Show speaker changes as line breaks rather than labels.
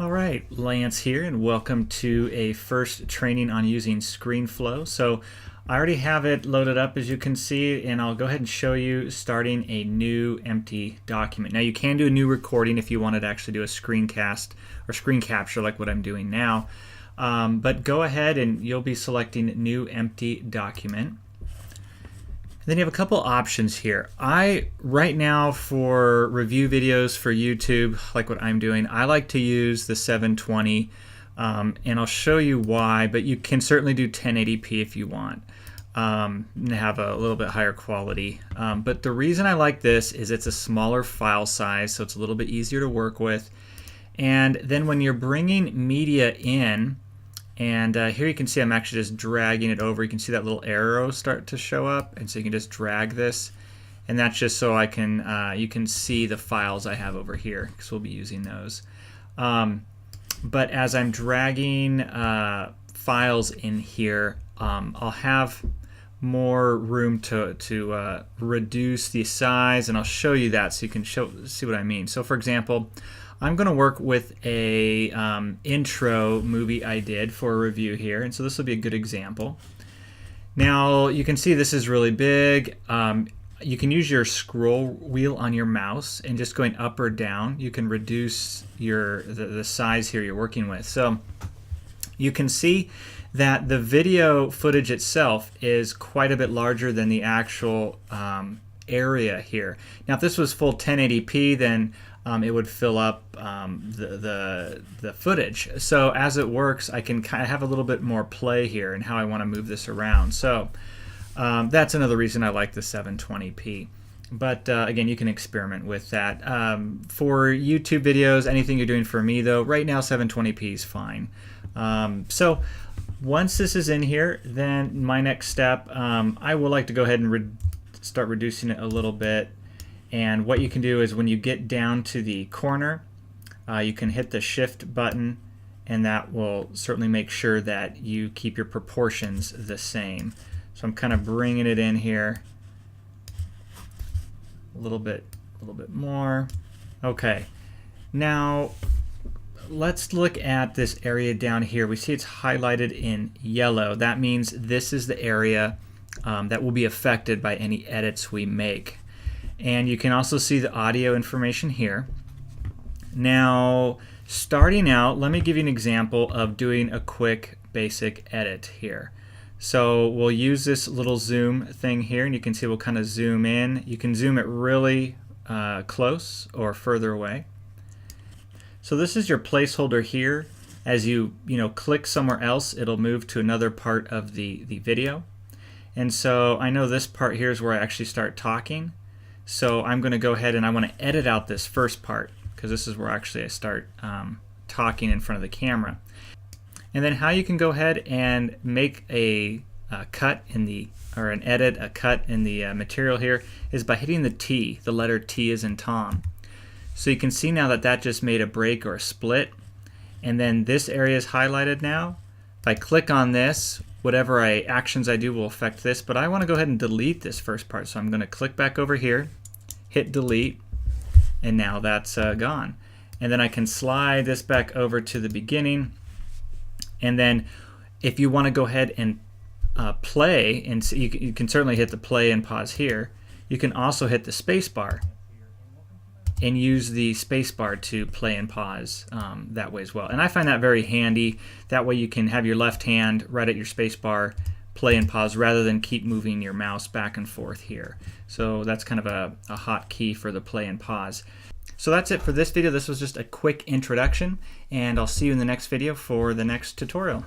All right, Lance here, and welcome to a first training on using ScreenFlow. So I already have it loaded up, as you can see, and I'll go ahead and show you starting a new empty document. Now you can do a new recording if you wanted to actually do a screencast or screen capture like what I'm doing now. But go ahead and you'll be selecting new empty document. Then you have a couple options here. Right now for review videos for YouTube, like what I'm doing, I like to use the 720, and I'll show you why, but you can certainly do 1080p if you want, and have a little bit higher quality. But the reason I like this is it's a smaller file size, so it's a little bit easier to work with. And then when you're bringing media in, and here you can see I'm actually just dragging it over. You can see that little arrow start to show up, and so you can just drag this, and that's just so I can you can see the files I have over here, because we'll be using those. But as I'm dragging files in here, I'll have more room to reduce the size, and I'll show you that so you can see what I mean. So for example, I'm going to work with a intro movie I did for a review here, and so this will be a good example. Now you can see this is really big. You can use your scroll wheel on your mouse, and just going up or down you can reduce the size here you're working with. So you can see that the video footage itself is quite a bit larger than the actual area here. Now if this was full 1080p, then it would fill up the footage. So as it works, I can kind of have a little bit more play here in how I want to move this around. So that's another reason I like the 720p. But again, you can experiment with that. For YouTube videos, anything you're doing for me though, right now 720p is fine. So once this is in here, then my next step, I would like to go ahead and start reducing it a little bit. And what you can do is when you get down to the corner, you can hit the shift button, and that will certainly make sure that you keep your proportions the same. So I'm kind of bringing it in here a little bit more. Okay, now let's look at this area down here. We see it's highlighted in yellow. That means this is the area that will be affected by any edits we make. And you can also see the audio information here. Now, starting out, let me give you an example of doing a quick basic edit here. So we'll use this little zoom thing here, and you can see we'll kind of zoom in. You can zoom it really close or further away. So this is your placeholder here. As you click somewhere else, it'll move to another part of the video. And so I know this part here is where I actually start talking. So I'm going to go ahead and I want to edit out this first part, because this is where actually I start talking in front of the camera. And then how you can go ahead and make a cut in the, or an edit, a cut in the material here, is by hitting the T, the letter T as in Tom. So you can see now that that just made a break or a split. And then this area is highlighted now. If I click on this, whatever actions I do will affect this, but I want to go ahead and delete this first part. So I'm going to click back over here, hit delete, and now that's gone. And then I can slide this back over to the beginning. And then if you want to go ahead and play, and so you can certainly hit the play and pause here. You can also hit the space bar and use the space bar to play and pause that way as well. And I find that very handy. That way you can have your left hand right at your space bar, play and pause, rather than keep moving your mouse back and forth here. So that's kind of a hotkey for the play and pause. So that's it for this video. This was just a quick introduction, and I'll see you in the next video for the next tutorial.